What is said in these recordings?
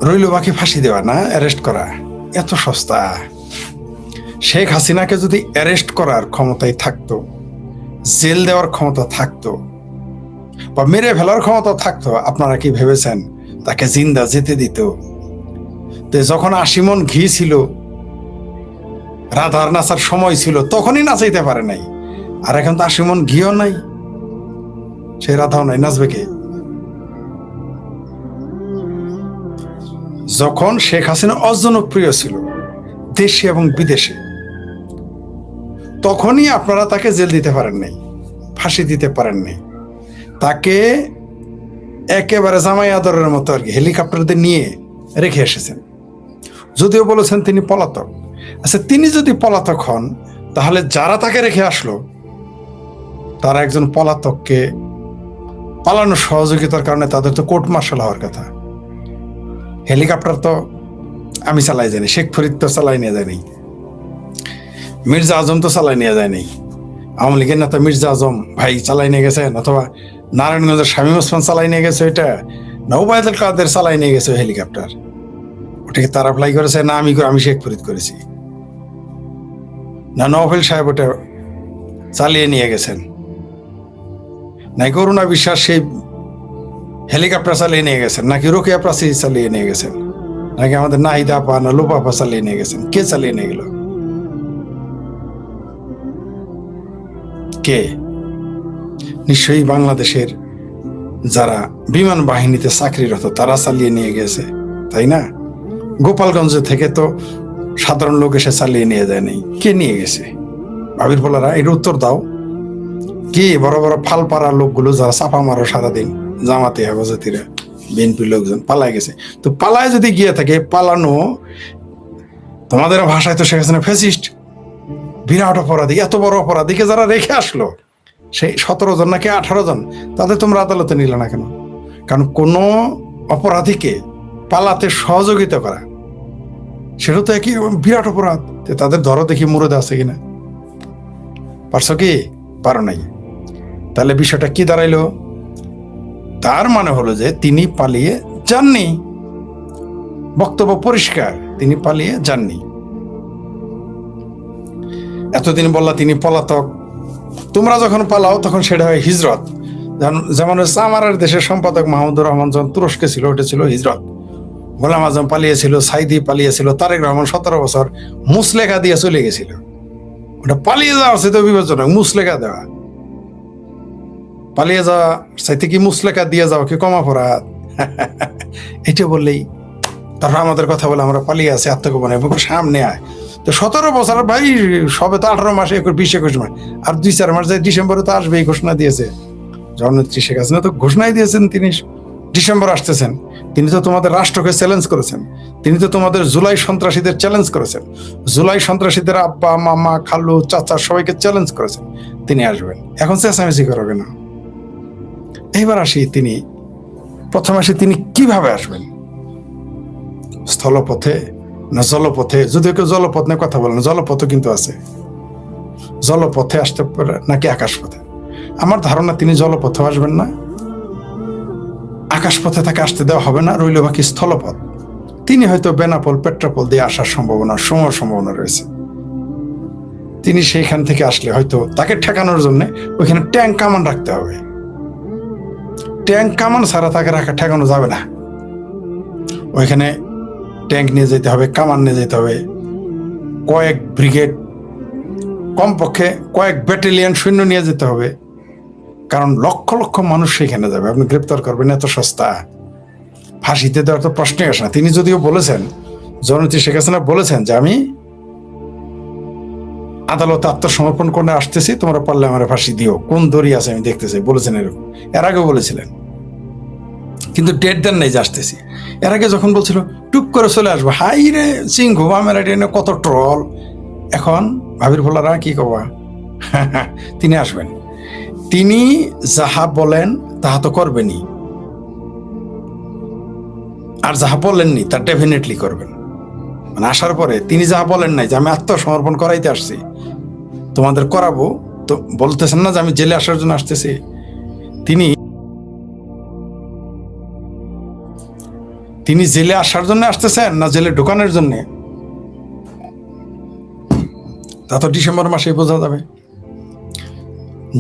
রইল বাকি ফাঁসি দেওয়া না, অ্যারেস্ট করা। এত সস্তা। শেখ হাসিনাকে যদি অ্যারেস্ট করার ক্ষমতাই থাকতো, জেল দেওয়ার ক্ষমতা থাকতো, বা মেরে ফেলার ক্ষমতা থাকতো, আপনারা কি ভেবেছেন তাকে জিন্দা যেতে দিত? তো যখন 80 মণ ঘি ছিল, রাধার নাচার সময় ছিল, তখনই নাচাইতে পারে নাই। আর এখন তো 80 মণ ঘিও নাই, সে রাধাও নাই, নাচবে কে? যখন শেখ হাসিনা অজনপ্রিয় ছিল দেশে এবং বিদেশে, তখনই আপনারা তাকে জেল দিতে পারেন নাই, ফাঁসি দিতে পারেন নাই। তাকে একেবারে জামাই আদরের মতো আর কি হেলিকপ্টারতে নিয়ে রেখে এসেছেন। যদিও বলেছেন তিনি পলাতক। আচ্ছা, তিনি যদি পলাতক হন, তাহলে যারা তাকে রেখে আসলো তারা একজন পলাতককে পালানোর সহযোগিতার কারণে তাদের তো কোর্ট মার্শাল হওয়ার কথা। হেলিকপ্টার তো আমি চালাই জানি, শেখ ফরিদ তো চালাই নিয়ে যায়নি, মির্জা আজম তো চালাই নিয়ে যায়নি, আওয়ামী লীগের নেতা মির্জা আজম ভাই চালাই নিয়ে গেছেন, অথবা নারায়ণগঞ্জের শামীম ওসমান চালাই নিয়ে গেছে, ওইটা না ওবায়দুল কাদের চালাই নিয়ে গেছে হেলিকপ্টার। ওটাকে তারা ফ্লাই করেছে না আমি শেখ ফরিদ করেছি, না নওফেল সাহেব ওটা চালিয়ে নিয়ে গেছেন, নাকি করুণা বিশ্বাস সেই হেলিকপ্টার চালিয়ে নিয়ে গেছেন, নাকি রোকেয়া প্রাচী চালিয়ে নিয়ে গেছেন, নাকি আমাদের নাহিদা আপা না লোপা আপা চালিয়ে নিয়ে গেছেন? কে চালিয়ে নিয়ে গেল? কে? নিশ্চয়ই বাংলাদেশের যারা বিমান বাহিনীতে চাকরিরত তারা চালিয়ে নিয়ে গেছে, তাই না? গোপালগঞ্জ থেকে তো সাধারণ লোক এসে চালিয়ে নিয়ে যায় নাই। কে নিয়ে গেছে? ভাবির বলারা এর উত্তর দাও। কি বড় বড় ফালপাড়া লোকগুলো যারা চাপা মারো সারাদিন, জামাতে হেফাজতিরা বিএনপির লোকজন পালায় গেছে। তো পালায় যদি গিয়ে থাকে, পালানো তোমাদের ভাষায় তো শেখ হাসিনা ফ্যাসিস্ট, বিরাট অপরাধী। এত বড় অপরাধীকে যারা রেখে আসলো, সেই 17 জন নাকি 18 জন, তাদের তোমরা আদালতে নিলে না কেন? কারণ কোনো অপরাধীকে পালাতে সহযোগিতা করা সেটা তো একই বিরাট অপরাধ। তাদের ধরো দেখি মুরদে আছে কিনা। পারছো কি? পারো নাই। তাহলে বিষয়টা কি দাঁড়াইলো? তার মানে হলো যে তিনি পালিয়ে যাননি। বক্তব্য পরিষ্কার, তিনি পালিয়ে যাননি। এতদিন বললা তিনি পলাতক, তোমরা যখন পালাও তখন সেটা হয় হিজরত। যেমন আমার দেশের সম্পাদক মাহমুদুর রহমান যখন তুরস্কে ছিল, ওটা ছিল হিজরত। গোলাম আজম পালিয়েছিল, সাইদি পালিয়েছিল, তারেক রহমান 17 বছর মুসলেখা দিয়ে চলে গেছিল। ওটা পালিয়ে যাওয়া আছে তো বিবেচনা, মুসলেখা দেওয়া। পালিয়ে যাওয়া চাইতে কি মুসলেখা দিয়ে যাওয়া কি কম অপরাধ? এটা বললেই তারপর আমাদের কথা বলে আমরা পালিয়ে আছি আত্মগোপনে, সামনে আয়। তো 17 বছর ভাই, সবে তো 18 মাসে 20-21 মাস, আর 2-4 মাস যায় ডিসেম্বরে তো আসবে, এই ঘোষণা দিয়েছে জননেত্রী শেখ হাসিনা। তো ঘোষণাই দিয়েছেন তিনি ডিসেম্বর আসতেছেন। তিনি তো তোমাদের রাষ্ট্রকে চ্যালেঞ্জ করেছেন, তিনি তো তোমাদের জুলাই সন্ত্রাসীদের চ্যালেঞ্জ করেছেন, জুলাই সন্ত্রাসীদের আব্বা মামা খালু চাচা সবাইকে চ্যালেঞ্জ করেছেন, তিনি আসবেন। এখন চেঁচামেচি করবে না। এইবার আসি, তিনি প্রথম আসি তিনি কিভাবে আসবেন? স্থলপথে না জলপথে? যদিও কেউ জলপথ নিয়ে কথা বলে না, জলপথও কিন্তু আছে। জলপথে আসতে পারে নাকি আকাশপথে? আমার ধারণা তিনি জলপথে আসবেন না, আকাশপথে তাকে আসতে দেওয়া হবে না, রইল বাকি স্থলপথ। তিনি হয়তো বেনাপোল পেট্রাপোল দিয়ে আসার সম্ভাবনা রয়েছে। তিনি সেইখান থেকে আসলে হয়তো তাকে ঠেকানোর জন্য ওইখানে ট্যাঙ্ক কামান রাখতে হবে। ট্যাঙ্ক কামান ছাড়া তাকে ঠেকানো যাবে না। ওইখানে ট্যাঙ্ক নিয়ে যেতে হবে, কামান নিয়ে যেতে হবে, কয়েক ব্রিগেড, কমপক্ষে কয়েক ব্যাটালিয়ন সৈন্য নিয়ে যেতে হবে। কারণ লক্ষ লক্ষ মানুষ সেখানে যাবে, আপনি গ্রেপ্তার করবেন এত সস্তা? ফাঁসিতে দেওয়ার তো প্রশ্নই আসে না। তিনি যদিও বলেছেন, জননেত্রী শেখ হাসিনা বলেছেন যে আমি আদালতে আত্মসমর্পণ করে আসতেছি, তোমরা পারলে আমার ফাঁসি দিও, কোন দড়ি আছে আমি দেখতে চাই, বলেছেন এরকম। এর আগেও বলেছিলেন, কিন্তু ডেট দেন নাই যে আসতেছি। এর আগে যখন বলছিল টুক করে চলে আসবো, হাই রে সিংহ আমার কত ট্রল। এখন ভাবির ভোলারা কি কবা, তিনি আসবেন। তিনি যাহা বলেন তাহা তো করবেনই, আর যাহা বলেননি তা ডেফিনেটলি করবেন। মানে আসার পরে তিনি যাহা বলেন নাই যে আমি আত্মসমর্পণ করাইতে আসছি, তোমাদের করাবো, তো বলতেছেন না যে আমি জেলে আসার জন্য আসতেছি। তিনি তিনি জেলে আসার জন্য আসতেছেন না জেলে ঢোকানোর জন্য, তা তো ডিসেম্বর মাসে বোঝা যাবে।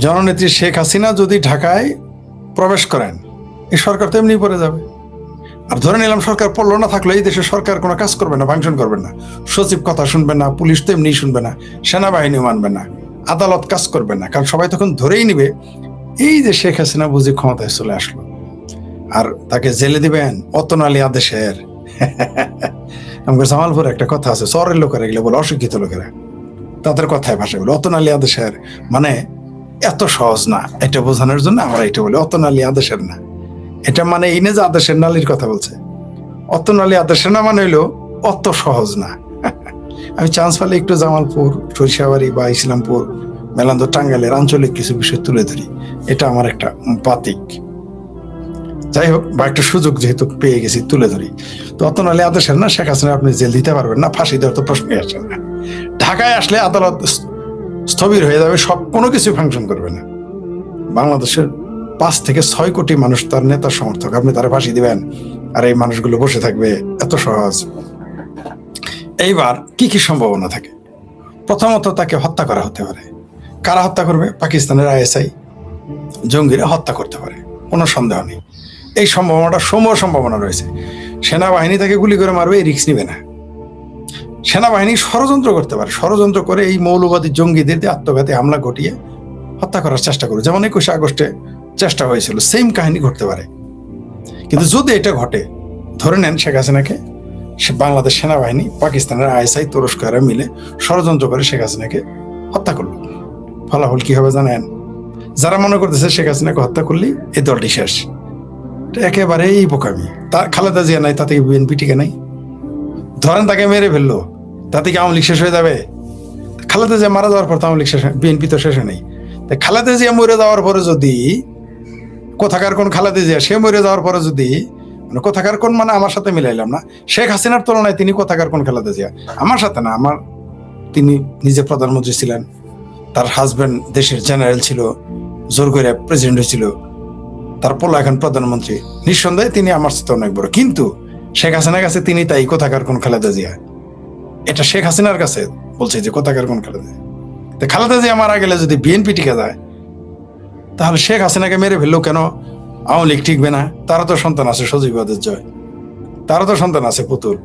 জননেত্রী শেখ হাসিনা যদি ঢাকায় প্রবেশ করেন, এই সরকার তো এমনি পড়ে যাবে। আর ধরে নিলাম সরকার পড়লো না, থাকলো এই দেশে সরকার কোনো কাজ করবে না, ফাংশন করবে না, সচিব কথা শুনবে না, পুলিশ তো এমনি শুনবে না, সেনাবাহিনী মানবে না, আদালত কাজ করবে না, কারণ সবাই তখন ধরেই নিবে এই যে শেখ হাসিনা বুঝি ক্ষমতায় চলে আসলো। আর তাকে জেলে দিবেন অতনালী আদেশের। আমাদের জামালপুরে একটা কথা আছে, চরের লোকেরা এগুলো বলে, অশিক্ষিত লোকেরা, তাদের কথায় ভাষা বলে অতনালী আদেশের, মানে এত সহজ না। এটা বোঝানোর জন্য আমরা এটা বলি অতনালী আদেশের না। এটা মানে এই না যে আদেশের নালীর কথা বলছে, অতনালী আদেশের না মানে হইলো অত সহজ না। আমি চান্স পালে একটু জামালপুর, সরিষাবাড়ি বা ইসলামপুর, মেলান্দ, টাঙ্গাইলের আঞ্চলিক কিছু বিষয় তুলে ধরি, এটা আমার একটা বাতিক। যাই হোক, বা একটা সুযোগ যেহেতু পেয়ে গেছি তুলে ধরি। তো অতনালী আদেশের না, শেখ হাসিনা আপনি জেল দিতে পারবেন না, ফাঁসি দেওয়ার তো প্রশ্নই আসে না। ঢাকায় আসলে আদালত স্থবির হয়ে যাবে, সব কোনো কিছু ফাংশন করবে না। বাংলাদেশের 5 থেকে 6 কোটি মানুষ তার নেতার সমর্থক, আপনি তারা ফাঁসি দিবেন আর এই মানুষগুলো বসে থাকবে? এত সহজ? এইবার কি কি সম্ভাবনা থাকে? প্রথমত তাকে হত্যা করা হতে পারে। কারা হত্যা করবে? পাকিস্তানের ISI জঙ্গিরা হত্যা করতে পারে, কোনো সন্দেহ নেই। এই সম্ভাবনা রয়েছে। সেনাবাহিনী তাকে গুলি করে মারবে, এই রিস্ক নিবে না। সেনাবাহিনী ষড়যন্ত্র করতে পারে, ষড়যন্ত্র করে এই মৌলবাদী জঙ্গিদের আত্মঘাতী হামলা ঘটিয়ে হত্যা করার চেষ্টা করবে, যেমন 21 আগস্টে চেষ্টা হয়েছিল, সেম কাহিনী ঘটতে পারে। কিন্তু যদি এটা ঘটে, ধরে নেন শেখ হাসিনাকে বাংলাদেশ সেনাবাহিনী, পাকিস্তানের ISI, তুরস্করা মিলে ষড়যন্ত্র করে শেখ হাসিনাকে হত্যা করলো, ফলাফল কি হবে জানেন? যারা মনে করতেছে শেখ হাসিনাকে হত্যা করলি এই দলটি শেষ, একেবারেই বোকামি। তার খালেদা জিয়া নাই, তাতে বিএনপি টিকে নাই। ধরেন তাকে মেরে ফেললো, তাতে কি আওয়ামী লীগ শেষ হয়ে যাবে? খালেদা জিয়া মারা যাওয়ার পর তো আওয়ামী লীগ শেষ, বিএনপি তো শেষে নেই। খালেদা জিয়া মরে যাওয়ার পরে যদি, কোথাকার কোন খালেদা জিয়া, সে মরে যাওয়ার পরে যদি, মানে কোথাকার কোন মানে আমার সাথে মিলাইলাম না, শেখ হাসিনার তুলনায় তিনি কোথাকার কোন খালেদা জিয়া, আমার সাথে না, আমার, তিনি নিজে প্রধানমন্ত্রী ছিলেন, তার হাজবেন্ড দেশের জেনারেল ছিল, জোর করে প্রেসিডেন্ট হয়েছিল, তার পোলা এখন প্রধানমন্ত্রী, নিঃসন্দেহে তিনি আমার সাথে অনেক বড়। কিন্তু শেখ হাসিনার কাছে তিনি তাই কোথাকার কোন খালেদা জিয়া, এটা শেখ হাসিনার কাছে বলছে যে কোথাকার কোন খালেদা জিয়া। তো খালেদা জিয়া মারা গেলে যদি বিএনপি টিকে যায়, তাহলে শেখ হাসিনাকে মেরে ফেললেও কেন আওয়ামী লীগ টিকবে না? তারা তো সন্তান আছে, সজীবাদের জয়, তারা তো সন্তান আছে, পুতুল।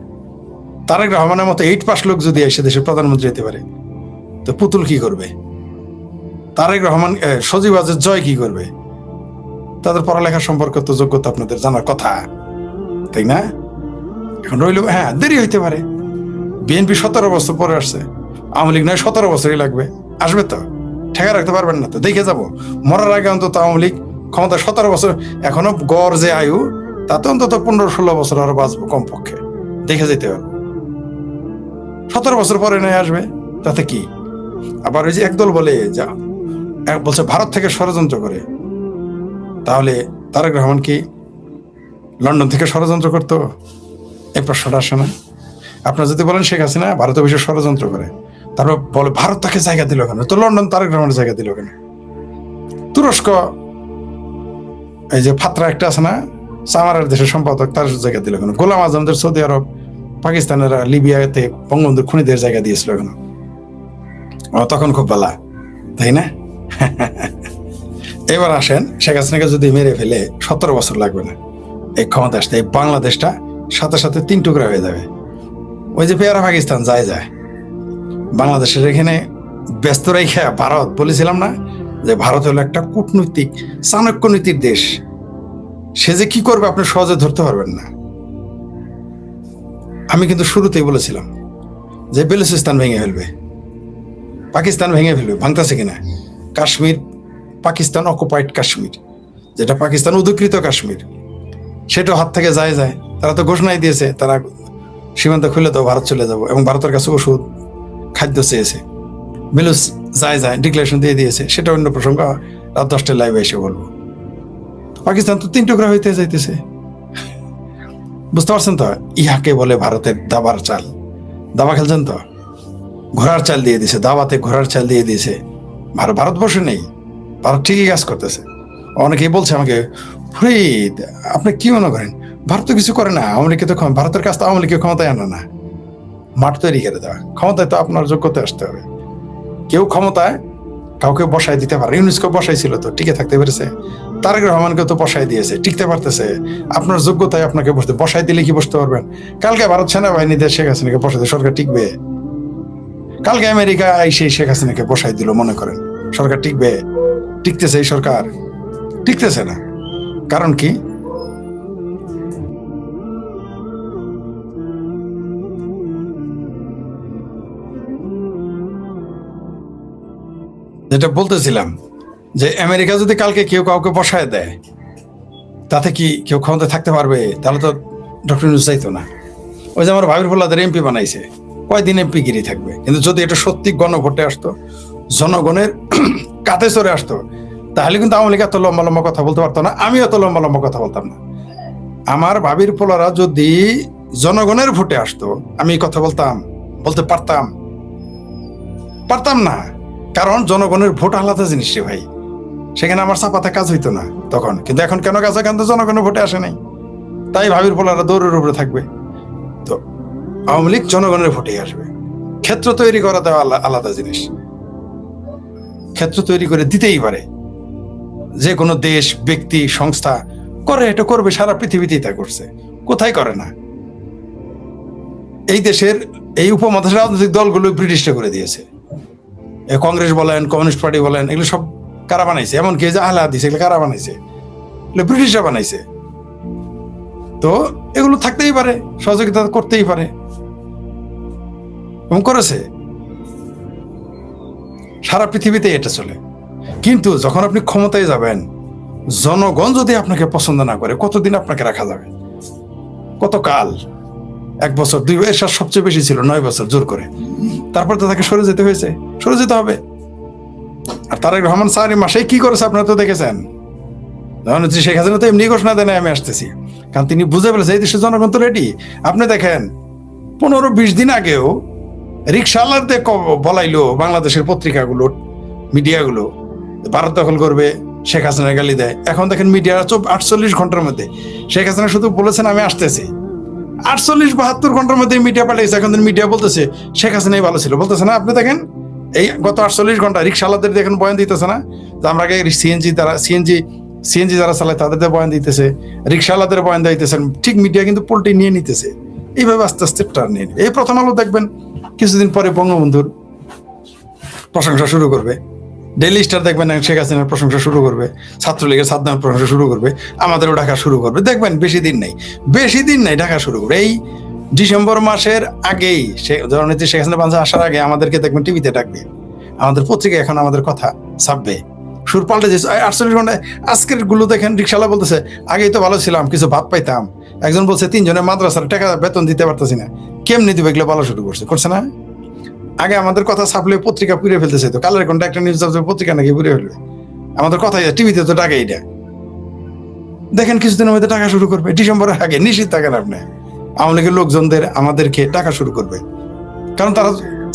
তারেক রহমানের মতো 8 পাস লোক যদি এসে দেশের প্রধানমন্ত্রী হতে পারে, তো পুতুল কি করবে? তারেক রহমান, সজীবাদের জয় কি করবে? তাদের পড়ালেখার সম্পর্কে তো যোগ্যতা আপনাদের জানার কথা, তাই না? এখন রইল, হ্যাঁ দেরি হইতে পারে, বিএনপি 17 বছর পরে আসছে, আওয়ামী লীগ নয় 17 বছরই লাগবে, আসবে তো, ঠেকা রাখতে পারবেন না তো, দেখে যাব। মরার আগে অন্তত আওয়ামী লীগ ক্ষমতা 17 বছর, এখনো গড় যে আয়ু তাতে অন্তত 15-16 বছর আরো বাঁচবো কমপক্ষে, দেখে যেতে হবে। 17 বছর পরে নয় আসবে, তাতে কি? আবার ওই যে একদল বলে যা বলছে ভারত থেকে ষড়যন্ত্র করে, তাহলে তারেক রহমান কি লন্ডন থেকে ষড়যন্ত্র করতো? এই প্রশ্নটা আসে না? আপনার যদি বলেন শেখ হাসিনা ভারতে বসে ষড়যন্ত্র করে, তারপর বলে ভারত তাকে জায়গা দিল কেন, তো লন্ডন তারেক রহমানের জায়গা দিল কেন? তুরস্ক, এই যে ফাত্রা একটা আছে না, সামারের দেশের সম্পাদক, তার জায়গা দিল কেন? গোলাম আজমদের সৌদি আরব, পাকিস্তানেরা লিবিয়াতে বঙ্গবন্ধুর খুনিদের জায়গা দিয়েছিল কেন? তখন খুব ভালো, তাই না? এবার আসেন, শেখ হাসিনাকে যদি মেরে ফেলে 17 বছর লাগবে না এই ক্ষমতা আসতে, এই বাংলাদেশটা সাথে সাথে 3 টুকরা হয়ে যাবে। ওই যে পেয়ারা পাকিস্তান যায় যায়, বাংলাদেশের এখানে ব্যস্ত রেখে ভারত, বলেছিলাম না যে ভারত হলো একটা কূটনৈতিক চাণক্য নীতির দেশ, সে যে কি করবে আপনি সহজে ধরতে পারবেন না। আমি কিন্তু শুরুতেই বলেছিলাম যে বেলুচিস্তান ভেঙে ফেলবে, পাকিস্তান ভেঙে ফেলবে, ভাঙতেছে কিনা? কাশ্মীর, পাকিস্তান অকুপাইড কাশ্মীর, যেটা পাকিস্তান অধিকৃত কাশ্মীর, সেটাও হাত থেকে যায় যায়। তারা তো ঘোষণাই দিয়েছে তারা সীমান্ত খুলে দাও, ভারত চলে যাবো, এবং ভারতের কাছে ওষুধ খাদ্য চেয়েছে, বেলুচ যায় যায় ডিক্লারেশন দিয়ে দিয়েছে, সেটা অন্য প্রসঙ্গ, রাত 10টায় লাইভে এসে বলবো। পাকিস্তান তো 3 টুকরা হইতে যাইতেছে, বুঝতে পারছেন তো? ইহাকে বলে ভারতের দাবার চাল। দাবা খেলছেন তো? ঘোড়ার চাল দিয়ে দিয়েছে, দাবাতে ঘোড়ার চাল দিয়ে দিয়েছে। ভারত বসে নেই, ভারত ঠিকই কাজ করতেছে। অনেকেই বলছে আমাকে, ফরিদ আপনি কি মনে করেন ভারত তো কিছু করে না, আওয়ামী লীগকে তো ভারতের কাছ তো আওয়ামী লীগকে ক্ষমতায় আনা না, মাঠ তৈরি করে দেওয়া। ক্ষমতায় তো আপনার যোগ্যতা আসতে হবে। কেউ ক্ষমতায় কাউকে বসায় দিতে পারে, ইউনেস্কো বসাইছিল তো টিকে থাকতে পেরেছে, তারেক রহমানকে তো বসাই দিয়েছে, টিকতে পারতেছে। আপনার যোগ্যতায় আপনাকে বসাই দিলে কি বসতে পারবেন? কালকে ভারত সেনাবাহিনীতে শেখ হাসিনাকে বসাতে সরকার টিকবে? কালকে আমেরিকা এসে শেখ হাসিনাকে বসাই দিল, মনে করেন সরকার টিকবে? টিকতেছে এই সরকার? টিকতেছে না। কারণ কি? যেটা বলতেছিলাম যে আমেরিকা যদি কালকে কেউ কাউকে বসায় দেয়, তাতে কি কেউ ক্ষমতায় থাকতে পারবে? তাহলে তো ডক্টর ইউনূস চাইতো না। ওই যে আমার ভাবির পোলাদের এমপি বানাইছে, কয়দিন এমপি গিরি থাকবে? কিন্তু যদি এটা সত্যি গণভোটে আসতো, জনগণের কাতে চড়ে আসতো, তাহলে কিন্তু আওয়ামী লীগ এত লম্বা লম্বা কথা বলতে পারতো না, আমি এত লম্বা লম্বা কথা বলতাম না। আমার ভাবির পোলারা যদি জনগণের ভোটে আসতো, আমি কথা বলতে পারতাম না। কারণ জনগণের ভোট আলাদা জিনিস রে ভাই, সেখানে আমার চাপাতে কাজ হইতো না তখন। কিন্তু এখন কেন কাজ হয়? কারণ তো জনগণের ভোটে আসে নাই, তাই ভাবির পোলারা দৌড়ের উপরে থাকবে। তো আওয়ামী লীগ জনগণের ভোটেই আসবে। ক্ষেত্র তৈরি করা দেওয়া আলাদা জিনিস। ক্ষেত্র তৈরি করে দিতেই পারে যে কোনো দেশ, ব্যক্তি, সংস্থা করে, এটা করবে। সারা পৃথিবীতেই তা করছে, কোথায় করে না? এই দেশের এই উপমহাদেশের রাজনৈতিক দলগুলো ব্রিটিশরা করে দিয়েছে। কংগ্রেস বলেন, কমিউনিস্ট পার্টি বলেন, এগুলো সব কারা বানাইছে? এমনকি যে আহলে হাদিস, এগুলো কারা বানাইছে? এগুলো ব্রিটিশরা বানাইছে। তো এগুলো থাকতেই পারে, সহযোগিতা করতেই পারে এবং করেছে। সারা পৃথিবীতে এটা চলে। কিন্তু যখন আপনি ক্ষমতায় যাবেন, জনগণ যদি আপনাকে পছন্দ না করে, কতদিন আপনাকে রাখা যাবে? কত কাল? 1 বছর, 2 বছর, এরশাদ সবচেয়ে বেশি ছিল 9 বছর জোর করে। তারপর তো তাকে সরে যেতে হয়েছে, সরে যেতে হবে। আর তারেক রহমান 4 মাসে কি করেছে আপনারা তো দেখেছেন। শেখ হাসিনা তো এমনি ঘোষণা দেয় না আমি আসতেছি, কারণ তিনি বুঝে ফেলেছে এই দেশের জনগণ তো রেডি। আপনি দেখেন 15-20 দিন আগেও রিক্সাওয়ালাদের বলাইলো বাংলাদেশের পত্রিকাগুলো, মিডিয়াগুলো, ভারত দখল করবে, শেখ হাসিনা গালি দেয়। এখন দেখেন মিডিয়া 48 ঘন্টার মধ্যে শেখ হাসিনা শুধু বলেছেন আমি আসতেছি, 48-72 ঘন্টার মধ্যে মিডিয়া পাঠিয়েছে। এখন মিডিয়া বলতেছে শেখ হাসিনাই ভালো ছিল, বলতেছে না? আপনি দেখেন এই গত 48 ঘন্টা রিক্সাওয়ালাদের দেখেন বয়ান দিতেছে না যে আমরা আগে সিএনজি যারা চালায় তাদের বয়ান দিতেছে, রিক্সাওয়ালাদের বয়ান দিতেছেন। ঠিক মিডিয়া কিন্তু পোল্টি নিয়ে নিতেছে। এইভাবে আস্তে আস্তে টার্ন নিয়ে নেবে। এই প্রথম আলো দেখবেন কিছুদিন পরে বঙ্গবন্ধুর প্রশংসা শুরু করবে, ডেইলি স্টার দেখবেন শেখ হাসিনার প্রশংসা শুরু করবে, ছাত্রলীগের সাদ্দামের প্রশংসা শুরু করবে, আমাদেরও ঢাকা শুরু করবে। দেখবেন বেশি দিন নাই ঢাকা শুরু করবে। এই ডিসেম্বর মাসের আগেই জননেত্রী শেখ হাসিনা বাংলাদেশে আসার আগে আমাদেরকে দেখবেন টিভিতে ডাকবে, আমাদের পত্রিকায় এখন আমাদের কথা ছাপবে। সুর পাল্টে যে 48 ঘন্টায় আজকের গুলো দেখেন রিক্সাওয়ালা বলতেছে আগেই তো ভালো ছিলাম, কিছু ভাত পাইতাম। একজন বলছে 3 জনের মাদ্রাসার টাকা বেতন দিতে পারতেছি না, কেমনি দিবে? এগুলো বলা শুরু করছে না? আগে আমাদের কথা ছাপলে পত্রিকা পুড়ে ফেলতেছে, তো কালের কোনটা একটা নিউজ পত্রিকা নাকি পুড়ে ফেলবে আমাদের কথা। টিভিতে তো টাকা এইটা দেখেন কিছুদিনের মধ্যে টাকা শুরু করবে। ডিসেম্বরের আগে নিশ্চিত থাকেন আপনি, আওয়ামী লীগের লোকজনদের আমাদেরকে টাকা শুরু করবে, কারণ তারা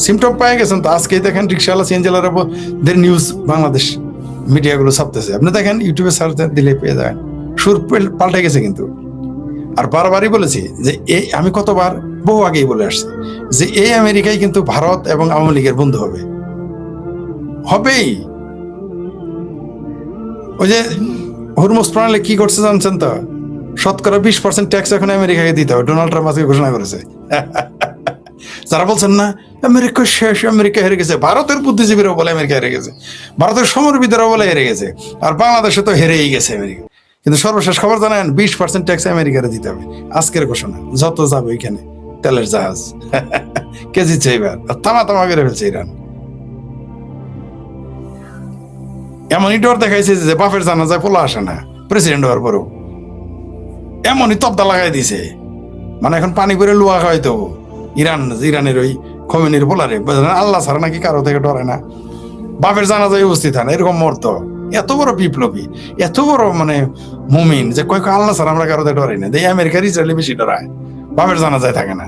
সিমটম পেয়ে গেছেন। তো আজকে দেখেন রিক্সাওয়ালা সিএনজিওয়ালাদের নিউজ বাংলাদেশ মিডিয়াগুলো ছাপতেছে। আপনি দেখেন ইউটিউবে সার্চ দিলে পেয়ে যাবেন। সুর পাল্টে গেছে কিন্তু। আর বারবারই বলেছি যে আমি কতবার বহু আগেই বলে আসছি যে এই আমেরিকায় কিন্তু ভারত এবং আওয়ামী লীগের বন্ধু হবেই। ওই যে হরমুজ প্রণালী কি করছে জানছেন তো? 20% ট্যাক্স এখন আমেরিকাকে দিতে হবে, ডোনাল্ড ট্রাম্প আজকে ঘোষণা করেছে। যারা বলছেন না আমেরিকা শেষ, আমেরিকা হেরে গেছে, ভারতের বুদ্ধিজীবীরাও বলে আমেরিকা হেরে গেছে, ভারতের সমরবিদেরাও বলে হেরে গেছে, আর বাংলাদেশে তো হেরেই গেছে আমেরিকা। কিন্তু সর্বশেষ খবর জানেন 20% ট্যাক্স আমেরিকারে দিতে হবে। আজকের ঘোষণা, যত যাবে এখানে তেলের জাহাজ কেজি চাইবার থামা করে ফেলছে ইরান। এমনই ডর দেখাইছে যে বাপের জানাজায় পোলা আসে না প্রেসিডেন্ট হওয়ার পরেও, এমনই তবদা লাগাই দিছে। মানে এখন পানি করে লুয়া খাওয়াইতো ইরানের ওই খোমেনির পোলারে, আল্লাহ ছাড়া নাকি কারো থেকে ডরে না, বাপের জানাজায় উপস্থিত হয় না, এরকম মরতো। এত বড় বিপ্লবী, এত বড় মানে মুমিন যে কয়েক আল্লাহ ছাড়া আমরা কারোতে ডরাই না। এই আমেরিকার ইসরায়েলি বেশি ডরায়, বাপের জানাজায় থাকে না।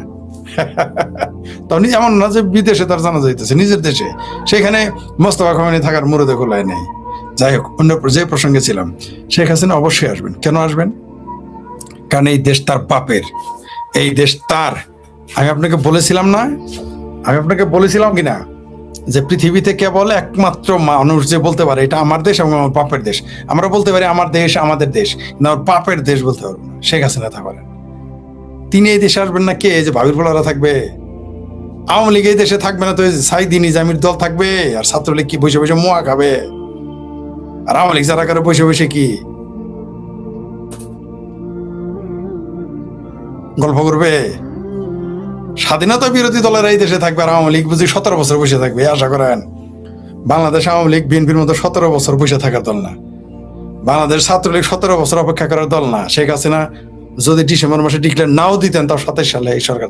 তখন এমন না যে বিদেশে তার জানা যাইতেছে, নিজের দেশে, সেখানে মোস্তফা খোমেনি থাকার মুরদে খোলায় নেই। যাই হোক, অন্য যে প্রসঙ্গে ছিলাম, শেখ হাসিনা অবশ্যই আসবেন। কেন আসবেন? কারণ এই দেশ তার বাপের, এই দেশ তার। আমি আপনাকে বলেছিলাম না, আমি আপনাকে বলেছিলাম কিনা যে পৃথিবীতে কেবল একমাত্র মানুষ যে বলতে পারে এটা আমার দেশ এবং আমার বাপের দেশ। আমরা বলতে পারি আমার দেশ আমাদের দেশ, কিন্তু আমার বাপের দেশ বলতে পারবো না। শেখ হাসিনা তা পারেন। তিনি এই দেশে আসবেন না, কে যে ভাবির বলারা থাকবে? আওয়ামী লীগ এই দেশে থাকবে না তো সাইদি নিজামির দল থাকবে, আর ছাত্রলীগ কি বসে বসে মোয়া খাবে? আর আওয়ামী লীগ যারা করে বসে বসে কি গল্প করবে? স্বাধীনতা বিরোধী দলের এই দেশে থাকবে, আর আওয়ামী লীগ বুঝি 17 বছর বসে থাকবে আশা করেন? বাংলাদেশ আওয়ামী লীগ বিএনপির মতো 17 বছর বসে থাকার দল না। বাংলাদেশ ছাত্রলীগ 17 বছর অপেক্ষা করার দল না। শেখ হাসিনা যদি ডিসেম্বর মাসে ডিক্লেয়ার নাও দিতেন, তাও 27 সালে এই সরকার